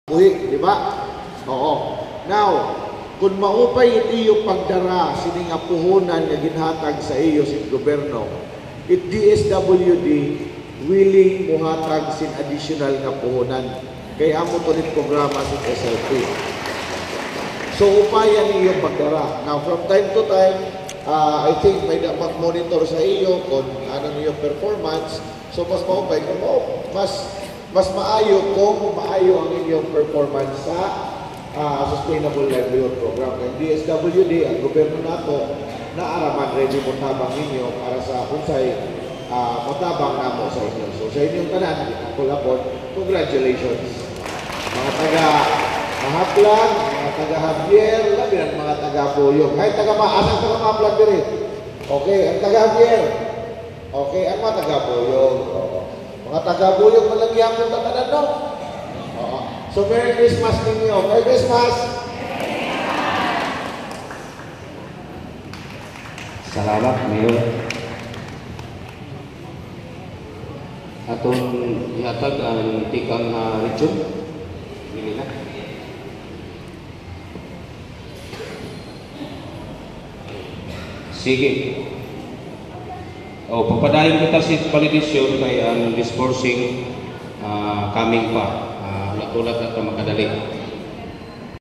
Uy, di ba? Oo. Now, kung maupay iti yung pagdara sining puhunan nga ginhatag sa iyo si gobyerno, it DSWD willing muhatag sin additional nga puhunan. Kaya amo to nit programa sa SLP. So, upayan niyo pagdara. Now, from time to time, I think may dapat monitor sa iyo kung ano niyo performance. So, mas maupay kung mas maayo kung maayo ang inyong performance sa Sustainable Livelihood Program. Ang DSWD, ang gobyerno nato, naaraman ready mo tabang ninyo para sa kunsay matabang namo sa inyo. So sa inyong tanan, kulapon, congratulations. Mga taga-Mahaplan, mga taga-Javier, labi ng mga taga-Puyong. Ay, asang taga-Mahaplan din eh. Okay, ang taga-Javier. Okay, ang mga taga-Puyong. Mga taga-Puyong malagyan mo tatanan, no? So, Merry Christmas ninyo. Merry Christmas! Salamat, Mayor. Atong ihatag ang tikang region. Dili na. Sige. Papadayon kita si politician kay ang disbursing coming pa. Ulat-ulat na ito makadali.